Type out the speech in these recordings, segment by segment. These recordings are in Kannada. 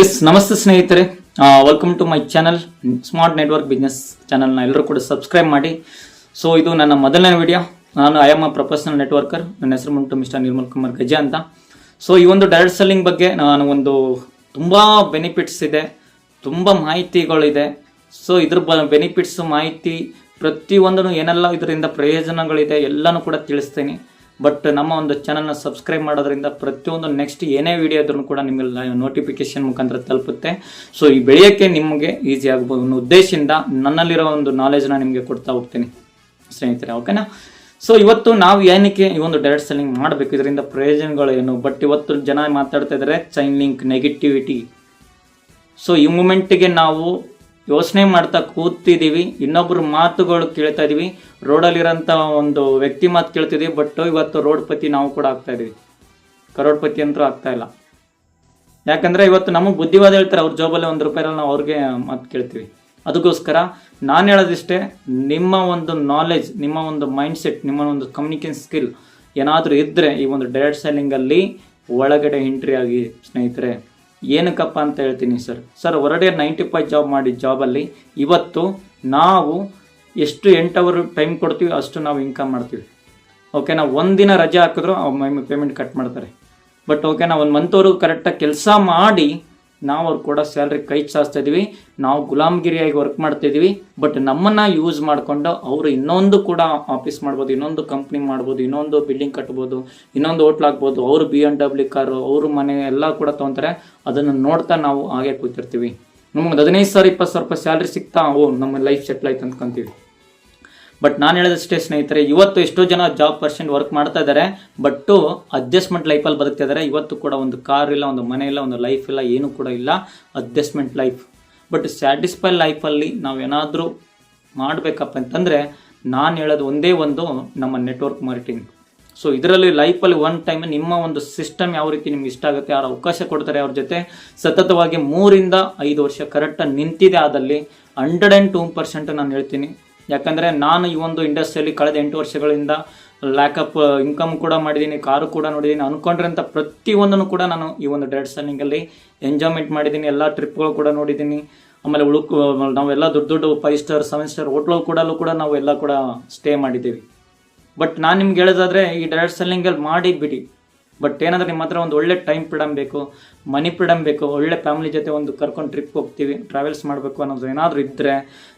ಎಸ್ ನಮಸ್ತೆ ಸ್ನೇಹಿತರೆ, welcome to my channel smart network business ಚಾನಲ್ನ ಎಲ್ಲರೂ ಕೂಡ ಸಬ್ಸ್ಕ್ರೈಬ್ ಮಾಡಿ. ಸೊ ಇದು ನನ್ನ ಮೊದಲನೇ ವಿಡಿಯೋ. ನಾನು I am a professional networker. ನನ್ನ ಹೆಸರು ಬಂತು ಮಿಸ್ಟರ್ ನಿರ್ಮಲ್ ಕುಮಾರ್ ಗಜ ಅಂತ. ಸೊ ಈ ಒಂದು ಡೈರೆಕ್ಟ್ ಸೆಲ್ಲಿಂಗ್ ಬಗ್ಗೆ ನಾನು ತುಂಬ ಬೆನಿಫಿಟ್ಸ್ ಇದೆ, ತುಂಬ ಮಾಹಿತಿಗಳಿದೆ. ಸೊ ಇದ್ರ ಬೆನಿಫಿಟ್ಸ್ ಮಾಹಿತಿ ಪ್ರತಿಯೊಂದನ್ನು ಏನೆಲ್ಲ ಇದರಿಂದ ಪ್ರಯೋಜನಗಳಿದೆ ಎಲ್ಲನೂ ಕೂಡ ತಿಳಿಸ್ತೀನಿ. ಬಟ್ ನಮ್ಮ ಒಂದು ಚಾನಲ್ನ ಸಬ್ಸ್ಕ್ರೈಬ್ ಮಾಡೋದ್ರಿಂದ ಪ್ರತಿಯೊಂದು ನೆಕ್ಸ್ಟ್ ಏನೇ ವಿಡಿಯೋ ಇದ್ರೂ ಕೂಡ ನಿಮಗೆ ನೋಟಿಫಿಕೇಶನ್ ಮುಖಾಂತರ ತಲುಪುತ್ತೆ. ಸೊ ಈ ಬೆಳೆಯೋಕ್ಕೆ ನಿಮಗೆ ಈಸಿ ಆಗ್ಬೋದು ಅನ್ನೋ ಉದ್ದೇಶದಿಂದ ನನ್ನಲ್ಲಿರೋ ಒಂದು ನಾಲೆಜ್ನ ನಿಮಗೆ ಕೊಡ್ತಾ ಹೋಗ್ತೀನಿ ಸ್ನೇಹಿತರೆ, ಓಕೆನಾ. ಸೊ ಇವತ್ತು ನಾವು ಏನಕ್ಕೆ ಈ ಒಂದು ಡೈರೆಕ್ಟ್ ಸೆಲ್ಲಿಂಗ್ ಮಾಡಬೇಕು, ಇದರಿಂದ ಪ್ರಯೋಜನಗಳು ಏನು. ಬಟ್ ಇವತ್ತು ಜನ ಮಾತಾಡ್ತಾ ಇದ್ದಾರೆ ಚೈನ್ ಲಿಂಕ್ ನೆಗೆಟಿವಿಟಿ. ಸೊ ಈ ಮೂಮೆಂಟಿಗೆ ನಾವು ಯೋಚನೆ ಮಾಡ್ತಾ ಕೂತಿದ್ದೀವಿ, ಇನ್ನೊಬ್ರು ಮಾತುಗಳು ಕೇಳ್ತಾ ಇದೀವಿ, ರೋಡಲ್ಲಿರೋಂಥ ಒಂದು ವ್ಯಕ್ತಿ ಮಾತು ಕೇಳ್ತಿದ್ದೀವಿ. ಬಟ್ ಇವತ್ತು ರೋಡ್ಪತಿ ನಾವು ಕೂಡ ಆಗ್ತಾ ಇದೀವಿ, ಕರೋಡ್ಪತಿ ಅಂತೂ ಆಗ್ತಾ ಇಲ್ಲ. ಯಾಕಂದ್ರೆ ಇವತ್ತು ನಮಗೆ ಬುದ್ಧಿವಾದ ಹೇಳ್ತಾರೆ, ಅವ್ರ ಜಾಬಲ್ಲಿ ₹1 ನಾವು ಅವ್ರಿಗೆ ಮಾತು ಕೇಳ್ತೀವಿ. ಅದಕ್ಕೋಸ್ಕರ ನಾನು ಹೇಳೋದಿಷ್ಟೇ, ನಿಮ್ಮ ಒಂದು ನಾಲೆಜ್, ನಿಮ್ಮ ಒಂದು ಮೈಂಡ್ಸೆಟ್, ನಿಮ್ಮ ಒಂದು ಕಮ್ಯುನಿಕೇಷನ್ ಸ್ಕಿಲ್ ಏನಾದರೂ ಇದ್ದರೆ ಈ ಒಂದು ಡೈರೆಕ್ಟ್ ಸೆಲ್ಲಿಂಗಲ್ಲಿ ಒಳಗಡೆ ಎಂಟ್ರಿ ಆಗಿ ಸ್ನೇಹಿತರೆ. ಏನಕ್ಕಪ್ಪ ಅಂತ ಹೇಳ್ತೀನಿ ಸರ್ ಹೊರಗಡೆ 95 ಜಾಬ್ ಮಾಡಿ ಜಾಬಲ್ಲಿ ಇವತ್ತು ನಾವು ಎಷ್ಟು 8 ಅವರ್ ಟೈಮ್ ಕೊಡ್ತೀವಿ ಅಷ್ಟು ನಾವು ಇನ್ಕಮ್ ಮಾಡ್ತೀವಿ. ಓಕೆನಾ, ಒಂದಿನ ರಜೆ ಹಾಕಿದ್ರು ಪೇಮೆಂಟ್ ಕಟ್ ಮಾಡ್ತಾರೆ. ಬಟ್ ಓಕೆನಾ, ಒಂದು ಮಂತ್ವರೆಗೂ ಕರೆಕ್ಟಾಗಿ ಕೆಲಸ ಮಾಡಿ ನಾವು ಅವ್ರು ಕೂಡ ಸ್ಯಾಲ್ರಿ ಕೈ ಚಾಚ್ತಾ ಇದ್ದೀವಿ, ನಾವು ಗುಲಾಮ್ಗಿರಿಯಾಗಿ ವರ್ಕ್ ಮಾಡ್ತಾಯಿದ್ದೀವಿ. ಬಟ್ ನಮ್ಮನ್ನು ಯೂಸ್ ಮಾಡಿಕೊಂಡು ಅವರು ಇನ್ನೊಂದು ಕೂಡ ಆಫೀಸ್ ಮಾಡ್ಬೋದು, ಇನ್ನೊಂದು ಕಂಪ್ನಿ ಮಾಡ್ಬೋದು, ಇನ್ನೊಂದು ಬಿಲ್ಡಿಂಗ್ ಕಟ್ಬೋದು, ಇನ್ನೊಂದು ಹೋಟ್ಲ್ ಆಗ್ಬೋದು, ಅವರು BMW ಕಾರು, ಅವರು ಮನೆ ಎಲ್ಲ ಕೂಡ ತೊಗೊತಾರೆ. ಅದನ್ನು ನೋಡ್ತಾ ನಾವು ಹಾಗೆ ಕೂತಿರ್ತೀವಿ. ನಮಗೆ 15,000 20,000 ಸ್ಯಾಲ್ರಿ ಸಿಗ್ತಾ ನಮ್ಮ ಲೈಫ್ ಸೆಟ್ಲ್ ಆಯ್ತು ಅಂದ್ಕೊಂತೀವಿ. ಬಟ್ ನಾನು ಹೇಳೋದಷ್ಟೇ ಸ್ನೇಹಿತರೆ, ಇವತ್ತು ಎಷ್ಟೋ ಜನ ಜಾಬ್ ಪರ್ಸೆಂಟ್ ವರ್ಕ್ ಮಾಡ್ತಾ ಇದ್ದಾರೆ, ಬಟ್ಟು ಅಡ್ಜಸ್ಟ್ಮೆಂಟ್ ಲೈಫಲ್ಲಿ ಬದುಕ್ತಾ ಇದ್ದಾರೆ. ಇವತ್ತು ಕೂಡ ಒಂದು ಕಾರ್ ಇಲ್ಲ, ಒಂದು ಮನೆ ಇಲ್ಲ, ಒಂದು ಲೈಫ್ ಇಲ್ಲ, ಏನೂ ಕೂಡ ಇಲ್ಲ, ಅಡ್ಜಸ್ಟ್ಮೆಂಟ್ ಲೈಫ್. ಬಟ್ ಸ್ಯಾಟಿಸ್ಫೈ ಲೈಫಲ್ಲಿ ನಾವು ಏನಾದರೂ ಮಾಡಬೇಕಪ್ಪ ಅಂತಂದರೆ ನಾನು ಹೇಳೋದು ಒಂದೇ ಒಂದು, ನಮ್ಮ ನೆಟ್ವರ್ಕ್ ಮಾರ್ಕೆಟಿಂಗ್. ಸೊ ಇದರಲ್ಲಿ ಲೈಫಲ್ಲಿ ಒನ್ ಟೈಮ್ ನಿಮ್ಮ ಒಂದು ಸಿಸ್ಟಮ್ ಯಾವ ರೀತಿ ನಿಮ್ಗೆ ಇಷ್ಟ ಆಗುತ್ತೆ, ಯಾರು ಅವಕಾಶ ಕೊಡ್ತಾರೆ, ಅವ್ರ ಜೊತೆ ಸತತವಾಗಿ 3 ಇಂದ 5 ವರ್ಷ ಕರೆಕ್ಟಾಗಿ ನಿಂತಿದೆ ಆದಲ್ಲಿ 102% ನಾನು ಹೇಳ್ತೀನಿ. ಯಾಕಂದರೆ ನಾನು ಈ ಒಂದು ಇಂಡಸ್ಟ್ರಿಯಲ್ಲಿ ಕಳೆದ 8 ವರ್ಷಗಳಿಂದ ಲ್ಯಾಕಪ್ ಇನ್ಕಮ್ ಕೂಡ ಮಾಡಿದ್ದೀನಿ, ಕಾರು ಕೂಡ ನೋಡಿದ್ದೀನಿ, ಅಂದ್ಕೊಂಡ್ರಂಥ ಪ್ರತಿಯೊಂದನ್ನು ಕೂಡ ನಾನು ಈ ಒಂದು ಡೈರೆಕ್ಟ್ ಸೆಲ್ಲಿಂಗಲ್ಲಿ ಎಂಜಾಯ್ಮೆಂಟ್ ಮಾಡಿದ್ದೀನಿ. ಎಲ್ಲ ಟ್ರಿಪ್ಗಳು ಕೂಡ ನೋಡಿದ್ದೀನಿ. ಆಮೇಲೆ ನಾವೆಲ್ಲ ದೊಡ್ಡ 5 ಸ್ಟಾರ್ 7 ಸ್ಟಾರ್ ಹೋಟ್ಲು ಕೂಡ ನಾವು ಎಲ್ಲ ಕೂಡ ಸ್ಟೇ ಮಾಡಿದ್ದೀವಿ. ಬಟ್ ನಾನು ನಿಮ್ಗೆ ಹೇಳೋದಾದರೆ ಈ ಡೈರೆಕ್ಟ್ ಸೆಲ್ಲಿಂಗಲ್ಲಿ ಮಾಡಿ ಬಿಡಿ. ಬಟ್ ಏನಂದರೆ ನಿಮ್ಮ ಹತ್ರ ಒಂದು ಒಳ್ಳೆ ಟೈಮ್ ಫ್ರೀಡಮ್ ಬೇಕು, ಮನಿ ಫ್ರೀಡಮ್ ಬೇಕು, ಒಳ್ಳೆ ಫ್ಯಾಮಿಲಿ ಜೊತೆ ಒಂದು ಕರ್ಕೊಂಡು ಟ್ರಿಪ್ ಹೋಗ್ತೀವಿ, ಟ್ರಾವೆಲ್ಸ್ ಮಾಡಬೇಕು ಅನ್ನೋದು ಏನಾದರೂ ಇದ್ದರೆ,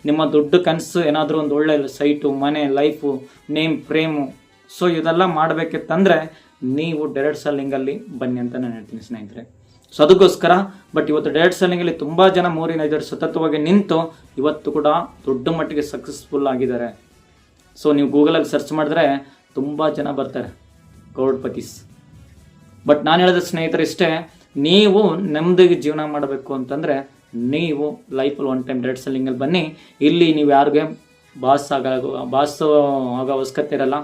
ನಿಮ್ಮ ದೊಡ್ಡ ಕನಸು ಏನಾದರೂ ಒಂದು ಒಳ್ಳೆ ಸೈಟು, ಮನೆ, ಲೈಫು, ನೇಮ್, ಫ್ರೇಮು, ಸೊ ಇದೆಲ್ಲ ಮಾಡಬೇಕಿತ್ತಂದರೆ ನೀವು ಡೈರೆಕ್ಟ್ ಸೆಲ್ಲಿಂಗಲ್ಲಿ ಬನ್ನಿ ಅಂತ ನಾನು ಹೇಳ್ತೀನಿ ಸ್ನೇಹಿತರೆ. ಸೊ ಅದಕ್ಕೋಸ್ಕರ ಬಟ್ ಇವತ್ತು ಡೈರೆಕ್ಟ್ ಸೆಲ್ಲಿಂಗಲ್ಲಿ ತುಂಬ ಜನ 3-5 ವರ್ಷ ಸತತವಾಗಿ ನಿಂತು ಇವತ್ತು ಕೂಡ ದೊಡ್ಡ ಮಟ್ಟಿಗೆ ಸಕ್ಸಸ್ಫುಲ್ ಆಗಿದ್ದಾರೆ. ಸೊ ನೀವು ಗೂಗಲಲ್ಲಿ ಸರ್ಚ್ ಮಾಡಿದ್ರೆ ತುಂಬ ಜನ ಬರ್ತಾರೆ ಕರೋಡ್ಪತೀಸ್. ಬಟ್ ನಾನು ಹೇಳಿದ ಸ್ನೇಹಿತರೆ ಇಷ್ಟೇ, ನೀವು ನೆಮ್ಮದಿಗೆ ಜೀವನ ಮಾಡಬೇಕು ಅಂತಂದರೆ ನೀವು ಲೈಫಲ್ಲಿ ಒನ್ ಟೈಮ್ ಡೈರೆಕ್ಟ್ ಸೆಲ್ಲಿಂಗಲ್ಲಿ ಬನ್ನಿ. ಇಲ್ಲಿ ನೀವು ಯಾರಿಗೆ ಬಾಸ್ ಆಗೋ ಅವಶ್ಯಕತೆ ಇರಲ್ಲ.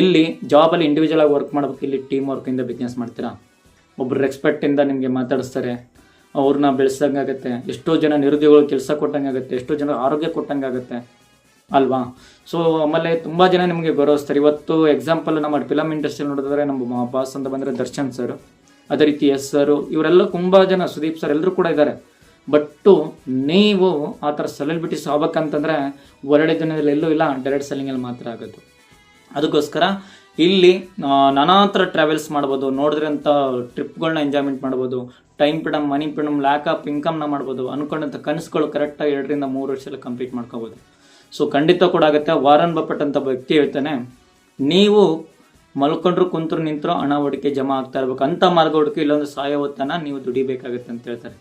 ಇಲ್ಲಿ ಜಾಬಲ್ಲಿ ಇಂಡಿವಿಜುವಲ್ ಆಗಿ ವರ್ಕ್ ಮಾಡಬೇಕು. ಇಲ್ಲಿ ಟೀಮ್ ವರ್ಕಿಂದ ಬಿಸ್ನೆಸ್ ಮಾಡ್ತೀರಾ, ಒಬ್ಬರು ರೆಸ್ಪೆಕ್ಟಿಂದ ನಿಮಗೆ ಮಾತಾಡಿಸ್ತಾರೆ, ಅವ್ರನ್ನ ಬೆಳೆಸಂಗಾಗುತ್ತೆ. ಎಷ್ಟೋ ಜನ ನಿರುದ್ಯೋಗಿಗಳು ಕೆಲಸ ಕೊಟ್ಟಂಗಾಗುತ್ತೆ, ಎಷ್ಟೋ ಜನ ಆರೋಗ್ಯ ಕೊಟ್ಟಂಗಾಗುತ್ತೆ ಅಲ್ವಾ. ಸೊ ಆಮೇಲೆ ತುಂಬ ಜನ ನಿಮಗೆ ಗೌರವಿಸ್ತಾರೆ. ಇವತ್ತು ಎಕ್ಸಾಂಪಲ್ ನಮ್ಮ ಫಿಲಮ್ ಇಂಡಸ್ಟ್ರಿ ನೋಡಿದ್ರೆ ನಮ್ಮ ಬಾಸ್ ಅಂತ ಬಂದರೆ ದರ್ಶನ್ ಸರ್, ಅದೇ ರೀತಿ ಎಸ್ ಸರ್, ಇವರೆಲ್ಲ ತುಂಬ ಜನ, ಸುದೀಪ್ ಸರ್, ಎಲ್ಲರೂ ಕೂಡ ಇದ್ದಾರೆ. ಬಟ್ಟು ನೀವು ಆ ಥರ ಸೆಲೆಬ್ರಿಟೀಸ್ ಆಗ್ಬೇಕಂತಂದರೆ ಹೊರಗಡೆ ದಿನದಲ್ಲಿ ಎಲ್ಲೂ ಇಲ್ಲ, ಡೈರೆಕ್ಟ್ ಸೆಲ್ಲಿಂಗಲ್ಲಿ ಮಾತ್ರ ಆಗೋದು. ಅದಕ್ಕೋಸ್ಕರ ಇಲ್ಲಿ ನಾನಾ ಥರ ಟ್ರಾವೆಲ್ಸ್ ಮಾಡ್ಬೋದು, ನೋಡಿದ್ರೆ ಅಂತ ಟ್ರಿಪ್ಗಳನ್ನ ಎಂಜಾಯ್ಮೆಂಟ್ ಮಾಡ್ಬೋದು, ಟೈಮ್ ಫ್ರೀಡಮ್, ಮನಿ ಫ್ರೀಡಮ್, ಲ್ಯಾಕಪ್ ಇನ್ಕಮ್ನ ಮಾಡ್ಬೋದು, ಅಂದ್ಕೊಂಡಂಥ ಕನಸುಗಳು ಕರೆಕ್ಟಾಗಿ 2 ರಿಂದ 3 ವರ್ಷದಲ್ಲಿ ಕಂಪ್ಲೀಟ್ ಮಾಡ್ಕೋಬೋದು. ಸೊ ಖಂಡಿತ ಕೂಡ ಆಗುತ್ತೆ. ವಾರನ್ ಬಫೆಟ್ ಅಂತ ವ್ಯಕ್ತಿ ಹೇಳ್ತಾನೆ, ನೀವು ಮಲ್ಕೊಂಡ್ರು ಕುಂತ್ರು ನಿಂತರು ಹಣ ಹೂಡಿಕೆ ಜಮಾ ಆಗ್ತಾ ಇರ್ಬೇಕು, ಅಂಥ ಮಾರ್ಗ ಹುಡುಕಿ ಇಲ್ಲೊಂದು ಸಾಯೋತನ ನೀವು ದುಡಿಬೇಕಾಗುತ್ತೆ ಅಂತ ಹೇಳ್ತಾರೆ.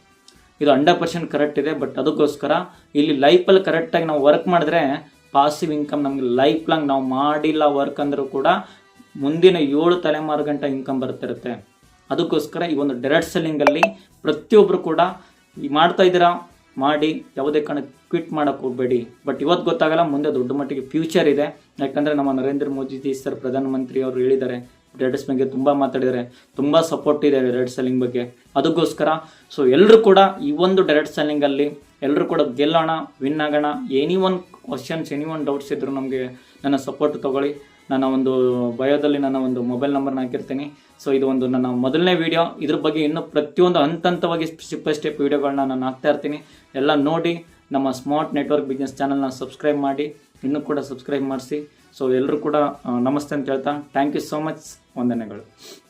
ಇದು 100% ಕರೆಕ್ಟ್ ಇದೆ. ಬಟ್ ಅದಕ್ಕೋಸ್ಕರ ಇಲ್ಲಿ ಲೈಫಲ್ಲಿ ಕರೆಕ್ಟಾಗಿ ನಾವು ವರ್ಕ್ ಮಾಡಿದ್ರೆ ಪಾಸಿವ್ ಇನ್ಕಮ್ ನಮಗೆ ಲೈಫ್ ಲಾಂಗ್, ನಾವು ಮಾಡಿಲ್ಲ ವರ್ಕ್ ಅಂದರೂ ಕೂಡ ಮುಂದಿನ 7 ತಲೆಮಾರು ಗಂಟೆ ಇನ್ಕಮ್ ಬರ್ತಿರುತ್ತೆ. ಅದಕ್ಕೋಸ್ಕರ ಈ ಒಂದು ಡೈರೆಕ್ಟ್ ಸೆಲ್ಲಿಂಗಲ್ಲಿ ಪ್ರತಿಯೊಬ್ಬರು ಕೂಡ ಮಾಡ್ತಾ ಇದ್ದೀರಾ ಮಾಡಿ, ಯಾವುದೇ ಕಾರಣಕ್ಕೆ ಕ್ವಿಟ್ ಮಾಡೋಕ್ಕೆ ಹೋಗಬೇಡಿ. ಬಟ್ ಇವತ್ತು ಗೊತ್ತಾಗಲ್ಲ, ಮುಂದೆ ದೊಡ್ಡ ಮಟ್ಟಿಗೆ ಫ್ಯೂಚರ್ ಇದೆ. ಯಾಕಂದರೆ ನಮ್ಮ ನರೇಂದ್ರ ಮೋದಿ ಸರ್ ಪ್ರಧಾನಮಂತ್ರಿ ಅವರು ಹೇಳಿದ್ದಾರೆ, ಡೈರೆಕ್ಟ್ ಬಗ್ಗೆ ತುಂಬ ಮಾತಾಡಿದ್ದಾರೆ, ತುಂಬ ಸಪೋರ್ಟ್ ಇದೆ ಡೈರೆಕ್ಟ್ ಸೆಲ್ಲಿಂಗ್ ಬಗ್ಗೆ. ಅದಕ್ಕೋಸ್ಕರ ಸೊ ಎಲ್ಲರೂ ಕೂಡ ಈ ಒಂದು ಡೈರೆಕ್ಟ್ ಸೆಲ್ಲಿಂಗಲ್ಲಿ ಎಲ್ಲರೂ ಕೂಡ ಗೆಲ್ಲೋಣ, ವಿನ್ ಆಗೋಣ. Any one questions, any one doubts ಇದ್ದರೂ ನಮಗೆ ನನ್ನ ಸಪೋರ್ಟ್ ತೊಗೊಳ್ಳಿ. ನನ್ನ ಒಂದು ಬಯೋದಲ್ಲಿ ನನ್ನ ಒಂದು ಮೊಬೈಲ್ ನಂಬರ್ನ ಹಾಕಿರ್ತೀನಿ. ಸೊ ಇದು ಒಂದು ನನ್ನ ಮೊದಲನೇ ವಿಡಿಯೋ. ಇದ್ರ ಬಗ್ಗೆ ಇನ್ನೂ ಪ್ರತಿಯೊಂದು ಹಂತವಾಗಿ ಸ್ಟೆಪ್ ಬೈ ಸ್ಟೆಪ್ ವಿಡಿಯೋಗಳನ್ನ ನಾನು ಹಾಕ್ತಾ ಇರ್ತೀನಿ. ಎಲ್ಲ ನೋಡಿ ನಮ್ಮ ಸ್ಮಾರ್ಟ್ ನೆಟ್ವರ್ಕ್ ಬಿಸ್ನೆಸ್ ಚಾನಲ್ನ ಸಬ್ಸ್ಕ್ರೈಬ್ ಮಾಡಿ, ಇನ್ನೂ ಕೂಡ ಸಬ್ಸ್ಕ್ರೈಬ್ ಮಾಡಿಸಿ. ಸೊ ಎಲ್ಲರೂ ಕೂಡ ನಮಸ್ತೆ ಅಂತ ಹೇಳ್ತಾ ಥ್ಯಾಂಕ್ ಯು ಸೋ ಮಚ್. ವಂದನೆಗಳು.